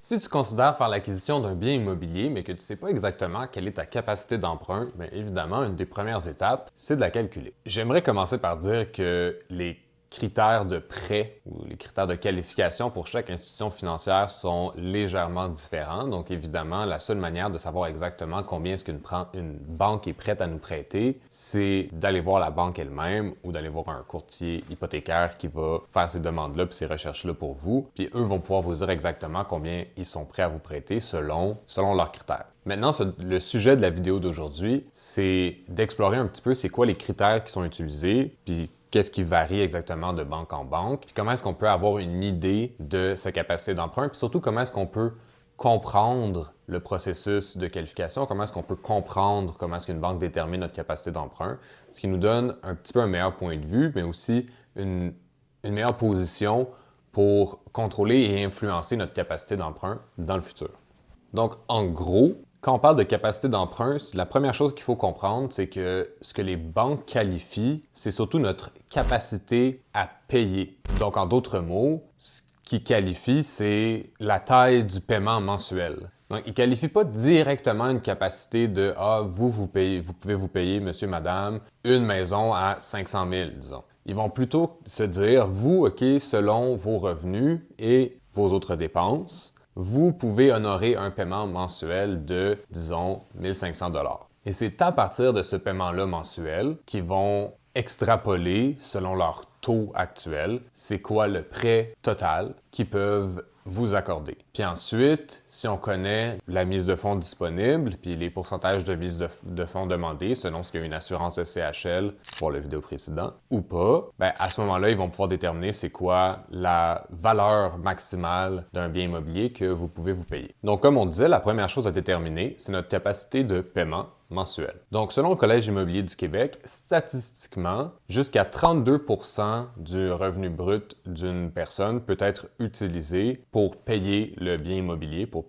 Si tu considères faire l'acquisition d'un bien immobilier, mais que tu ne sais pas exactement quelle est ta capacité d'emprunt, bien évidemment, une des premières étapes, c'est de la calculer. J'aimerais commencer par dire que les critères de prêt ou les critères de qualification pour chaque institution financière sont légèrement différents. Donc, évidemment, la seule manière de savoir exactement combien est-ce qu'une banque est prête à nous prêter, c'est d'aller voir la banque elle-même ou d'aller voir un courtier hypothécaire qui va faire ces demandes-là et ces recherches-là pour vous. Puis eux vont pouvoir vous dire exactement combien ils sont prêts à vous prêter selon leurs critères. Maintenant, le sujet de la vidéo d'aujourd'hui, c'est d'explorer un petit peu c'est quoi les critères qui sont utilisés, puis qu'est-ce qui varie exactement de banque en banque, puis comment est-ce qu'on peut avoir une idée de sa capacité d'emprunt, puis surtout comment est-ce qu'on peut comprendre le processus de qualification, comment est-ce qu'on peut comprendre comment est-ce qu'une banque détermine notre capacité d'emprunt, ce qui nous donne un petit peu un meilleur point de vue, mais aussi une meilleure position pour contrôler et influencer notre capacité d'emprunt dans le futur. Donc, en gros, quand on parle de capacité d'emprunt, la première chose qu'il faut comprendre, c'est que ce que les banques qualifient, c'est surtout notre capacité à payer. Donc, en d'autres mots, ce qu'ils qualifient, c'est la taille du paiement mensuel. Donc, ils ne qualifient pas directement une capacité de « Ah, vous pouvez vous payer, monsieur, madame, une maison à 500 000, disons. » Ils vont plutôt se dire « Vous, OK, selon vos revenus et vos autres dépenses, vous pouvez honorer un paiement mensuel de, disons, 1500 $. Et c'est à partir de ce paiement-là mensuel qu'ils vont extrapoler, selon leur taux actuel, c'est quoi le prêt total qu'ils peuvent vous accorder. Puis ensuite, si on connaît la mise de fonds disponible, puis les pourcentages de mise de fonds demandés selon ce qu'il y a une assurance SCHL pour la vidéo précédente ou pas, bien à ce moment-là, ils vont pouvoir déterminer c'est quoi la valeur maximale d'un bien immobilier que vous pouvez vous payer. Donc comme on disait, la première chose à déterminer, c'est notre capacité de paiement mensuel. Donc, selon le Collège immobilier du Québec, statistiquement, jusqu'à 32% du revenu brut d'une personne peut être utilisé pour payer le bien immobilier, pour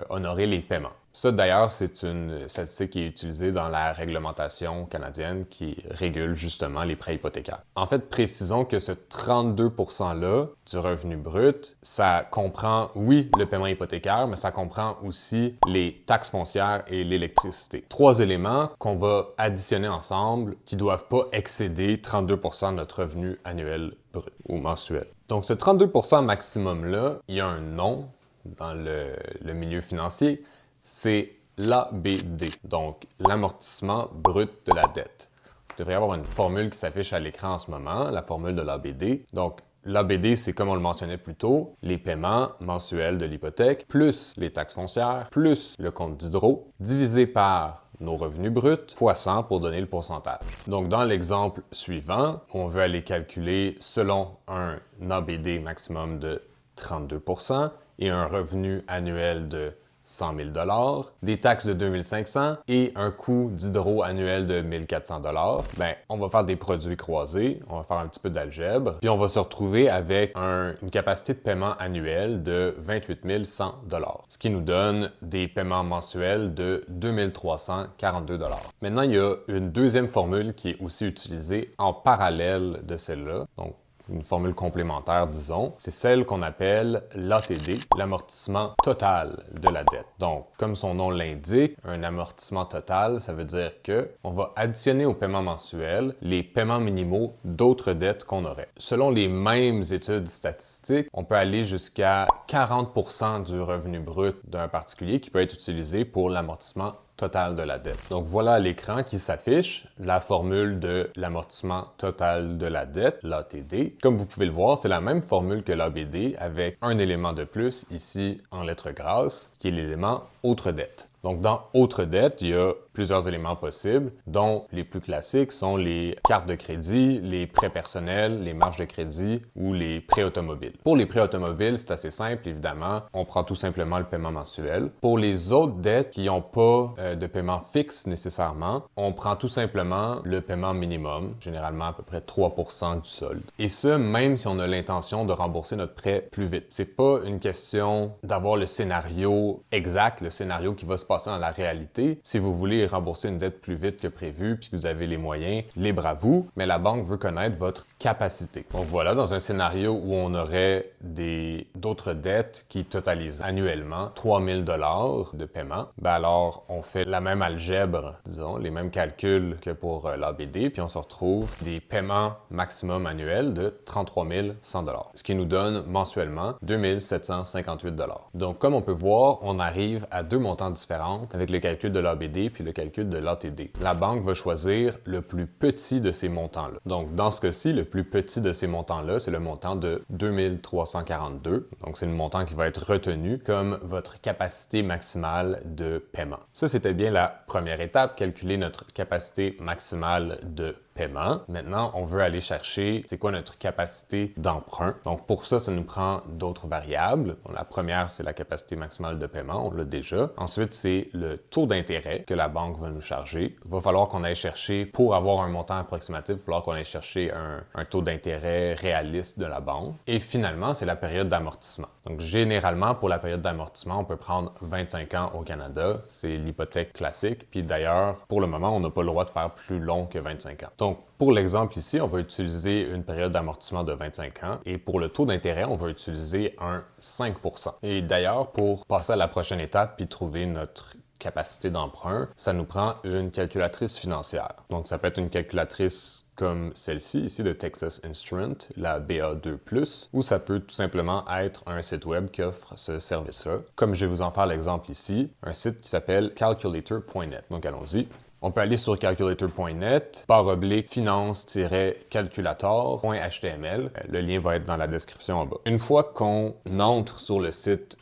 honorer les paiements. Ça, d'ailleurs, c'est une statistique qui est utilisée dans la réglementation canadienne qui régule justement les prêts hypothécaires. En fait, précisons que ce 32%-là du revenu brut, ça comprend, oui, le paiement hypothécaire, mais ça comprend aussi les taxes foncières et l'électricité. Trois éléments qu'on va additionner ensemble qui ne doivent pas excéder 32% de notre revenu annuel brut ou mensuel. Donc, ce 32% maximum-là, il y a un nom dans le milieu financier, c'est l'ABD, donc l'amortissement brut de la dette. Vous devriez avoir une formule qui s'affiche à l'écran en ce moment, la formule de l'ABD. Donc, l'ABD, c'est comme on le mentionnait plus tôt, les paiements mensuels de l'hypothèque, plus les taxes foncières, plus le compte d'hydro, divisé par nos revenus bruts, fois 100 pour donner le pourcentage. Donc, dans l'exemple suivant, on veut aller calculer selon un ABD maximum de 32% et un revenu annuel de 100 000 $, des taxes de 2 500 et un coût d'hydro annuel de 1 400 $, ben, on va faire des produits croisés, on va faire un petit peu d'algèbre, puis on va se retrouver avec une capacité de paiement annuel de 28 100 $, ce qui nous donne des paiements mensuels de 2 342 $. Maintenant, il y a une deuxième formule qui est aussi utilisée en parallèle de celle-là, donc une formule complémentaire, disons, c'est celle qu'on appelle l'ATD, l'amortissement total de la dette. Donc, comme son nom l'indique, un amortissement total, ça veut dire que on va additionner au paiement mensuel les paiements minimaux d'autres dettes qu'on aurait. Selon les mêmes études statistiques, on peut aller jusqu'à 40% du revenu brut d'un particulier qui peut être utilisé pour l'amortissement total de la dette. Donc voilà à l'écran qui s'affiche la formule de l'amortissement total de la dette, l'ATD. Comme vous pouvez le voir, c'est la même formule que l'ABD avec un élément de plus ici en lettres grasses, qui est l'élément autre dette. Donc, dans autres dettes, il y a plusieurs éléments possibles, dont les plus classiques sont les cartes de crédit, les prêts personnels, les marges de crédit ou les prêts automobiles. Pour les prêts automobiles, c'est assez simple, évidemment. On prend tout simplement le paiement mensuel. Pour les autres dettes qui n'ont pas de paiement fixe nécessairement, on prend tout simplement le paiement minimum, généralement à peu près 3% du solde. Et ce, même si on a l'intention de rembourser notre prêt plus vite. C'est pas une question d'avoir le scénario exact, le scénario qui va se passer dans la réalité. Si vous voulez voulez rembourser une dette plus vite que prévu puis que vous avez les moyens, libre à vous, mais la banque veut connaître votre capacité. Donc voilà, dans un scénario où on aurait d'autres dettes qui totalisent annuellement 3000 $ de paiement, ben alors on fait la même algèbre, disons, les mêmes calculs que pour l'ABD, puis on se retrouve des paiements maximum annuels de 33 100 $, ce qui nous donne mensuellement 2758 $. Donc comme on peut voir, on arrive à deux montants différents avec le calcul de l'ABD puis le calcul de l'ATD. La banque va choisir le plus petit de ces montants-là. Donc dans ce cas-ci, le plus petit de ces montants-là, c'est le montant de 2342. Donc c'est le montant qui va être retenu comme votre capacité maximale de paiement. Ça, c'était bien la première étape, calculer notre capacité maximale de paiement. Maintenant, on veut aller chercher c'est quoi notre capacité d'emprunt. Donc pour ça, ça nous prend d'autres variables. Bon, la première, c'est la capacité maximale de paiement, on l'a déjà. Ensuite, c'est le taux d'intérêt que la banque va nous charger. Il va falloir qu'on aille chercher, pour avoir un montant approximatif, il va falloir qu'on aille chercher un taux d'intérêt réaliste de la banque. Et finalement, c'est la période d'amortissement. Donc généralement, pour la période d'amortissement, on peut prendre 25 ans au Canada. C'est l'hypothèque classique. Puis d'ailleurs, pour le moment, on n'a pas le droit de faire plus long que 25 ans. Donc, pour l'exemple ici, on va utiliser une période d'amortissement de 25 ans et pour le taux d'intérêt, on va utiliser un 5 %. Et d'ailleurs, pour passer à la prochaine étape puis trouver notre capacité d'emprunt, ça nous prend une calculatrice financière. Donc, ça peut être une calculatrice comme celle-ci, ici de Texas Instrument, la BA2+, ou ça peut tout simplement être un site web qui offre ce service-là. Comme je vais vous en faire l'exemple ici, un site qui s'appelle calculator.net. Donc, allons-y. On peut aller sur calculator.net, /finance-calculator.html. Le lien va être dans la description en bas. Une fois qu'on entre sur le site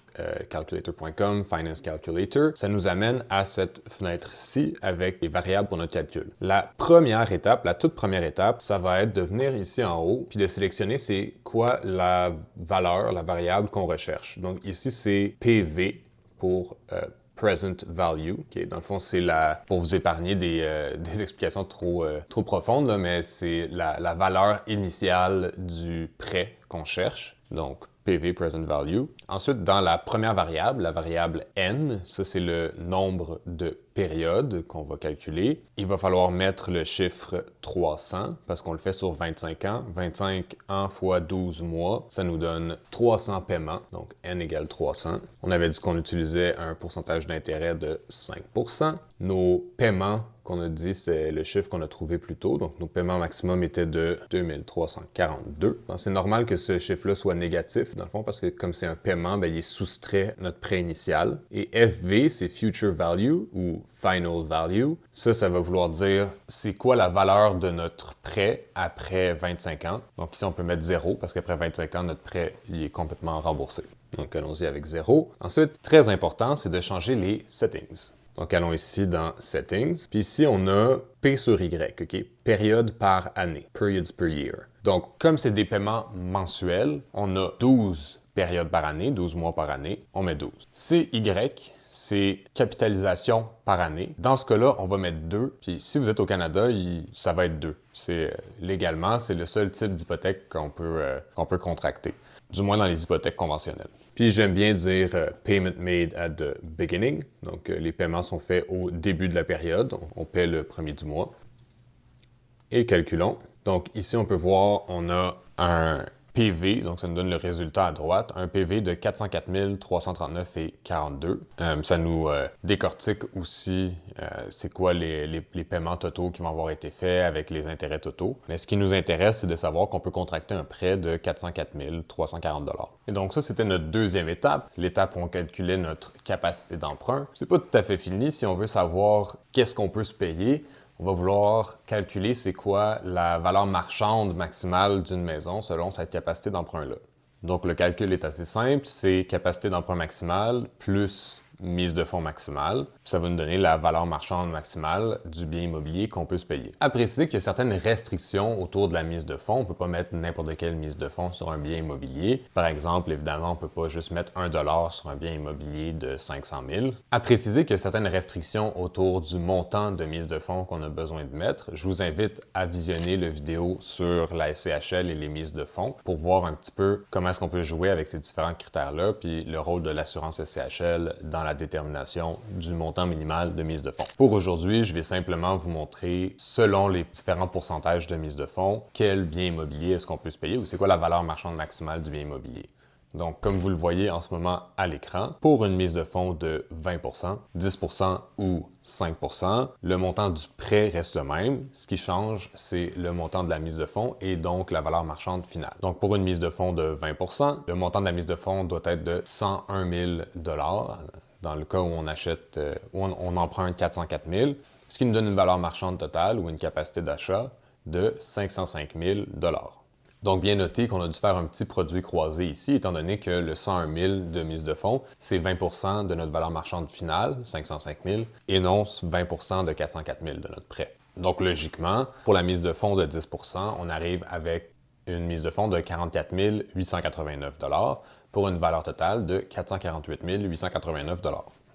calculator.com, Finance Calculator, ça nous amène à cette fenêtre-ci avec les variables pour notre calcul. La première étape, la toute première étape, ça va être de venir ici en haut puis de sélectionner c'est quoi la valeur, la variable qu'on recherche. Donc ici, c'est PV pour Present Value, qui dans le fond, c'est pour vous épargner des explications trop profondes, là, mais c'est la valeur initiale du prêt qu'on cherche. Donc, PV, Present Value. Ensuite, dans la première variable, la variable N, ça c'est le nombre de périodes qu'on va calculer. Il va falloir mettre le chiffre 300 parce qu'on le fait sur 25 ans. 25 ans fois 12 mois, ça nous donne 300 paiements, donc N égale 300. On avait dit qu'on utilisait un pourcentage d'intérêt de 5 %. Nos paiements qu'on a dit, c'est le chiffre qu'on a trouvé plus tôt. Donc, nos paiements maximum étaient de 2342. Donc, c'est normal que ce chiffre-là soit négatif, dans le fond, parce que comme c'est un paiement, ben, il est soustrait notre prêt initial. Et FV, c'est Future Value ou Final Value. Ça va vouloir dire c'est quoi la valeur de notre prêt après 25 ans. Donc, ici, on peut mettre 0 parce qu'après 25 ans, notre prêt il est complètement remboursé. Donc, allons-y avec 0. Ensuite, très important, c'est de changer les settings. Donc, allons ici dans Settings. Puis ici, on a P sur Y, OK? Période par année, periods per year. Donc, comme c'est des paiements mensuels, on a 12 périodes par année, 12 mois par année, on met 12. CY, c'est capitalisation par année. Dans ce cas-là, on va mettre 2. Puis si vous êtes au Canada, ça va être 2. Légalement, c'est le seul type d'hypothèque qu'on peut contracter, du moins dans les hypothèques conventionnelles. Puis j'aime bien dire payment made at the beginning. Donc les paiements sont faits au début de la période. On paie le premier du mois. Et calculons. Donc ici, on peut voir, on a un PV, donc ça nous donne le résultat à droite, un PV de 404 339,42. Ça nous décortique aussi c'est quoi les paiements totaux qui vont avoir été faits avec les intérêts totaux. Mais ce qui nous intéresse, c'est de savoir qu'on peut contracter un prêt de 404 340 $. Et donc ça, c'était notre deuxième étape, l'étape où on calculait notre capacité d'emprunt. C'est pas tout à fait fini. Si on veut savoir qu'est-ce qu'on peut se payer, on va vouloir calculer c'est quoi la valeur marchande maximale d'une maison selon cette capacité d'emprunt-là. Donc le calcul est assez simple, c'est capacité d'emprunt maximale plus mise de fonds maximale. Ça va nous donner la valeur marchande maximale du bien immobilier qu'on peut se payer. À préciser qu'il y a certaines restrictions autour de la mise de fonds. On ne peut pas mettre n'importe quelle mise de fonds sur un bien immobilier. Par exemple, évidemment, on ne peut pas juste mettre 1 $ sur un bien immobilier de 500 000. À préciser qu'il y a certaines restrictions autour du montant de mise de fonds qu'on a besoin de mettre. Je vous invite à visionner la vidéo sur la SCHL et les mises de fonds pour voir un petit peu comment est-ce qu'on peut jouer avec ces différents critères-là, puis le rôle de l'assurance SCHL dans la la détermination du montant minimal de mise de fonds. Pour aujourd'hui, je vais simplement vous montrer, selon les différents pourcentages de mise de fonds, quel bien immobilier est-ce qu'on peut se payer ou c'est quoi la valeur marchande maximale du bien immobilier. Donc, comme vous le voyez en ce moment à l'écran, pour une mise de fonds de 20%, 10% ou 5%, le montant du prêt reste le même. Ce qui change, c'est le montant de la mise de fonds et donc la valeur marchande finale. Donc, pour une mise de fonds de 20%, le montant de la mise de fonds doit être de 101 000 dans le cas où on achète, où on emprunte 404 000, ce qui nous donne une valeur marchande totale ou une capacité d'achat de 505 000 $. Donc, bien noter qu'on a dû faire un petit produit croisé ici, étant donné que le 101 000 de mise de fonds, c'est 20% de notre valeur marchande finale, 505 000, et non 20% de 404 000 de notre prêt. Donc, logiquement, pour la mise de fonds de 10%, on arrive avec une mise de fonds de 44 889 $ pour une valeur totale de 448 889 $.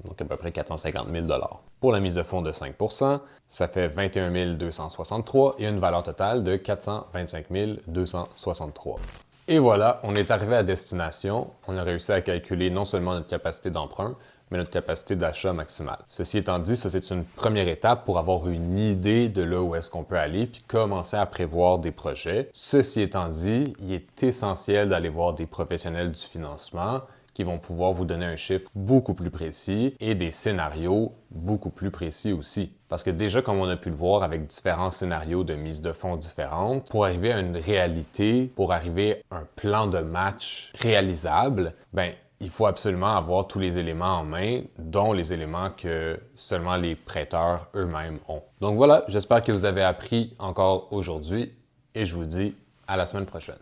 Donc à peu près 450 000 $. Pour la mise de fonds de 5%, ça fait 21 263 et une valeur totale de 425 263. Et voilà, on est arrivé à destination. On a réussi à calculer non seulement notre capacité d'emprunt, mais notre capacité d'achat maximale. Ceci étant dit, ça c'est une première étape pour avoir une idée de là où est-ce qu'on peut aller puis commencer à prévoir des projets. Ceci étant dit, il est essentiel d'aller voir des professionnels du financement qui vont pouvoir vous donner un chiffre beaucoup plus précis et des scénarios beaucoup plus précis aussi. Parce que déjà, comme on a pu le voir avec différents scénarios de mise de fonds différentes, pour arriver à une réalité, pour arriver à un plan de match réalisable, il faut absolument avoir tous les éléments en main, dont les éléments que seulement les prêteurs eux-mêmes ont. Donc voilà, j'espère que vous avez appris encore aujourd'hui et je vous dis à la semaine prochaine.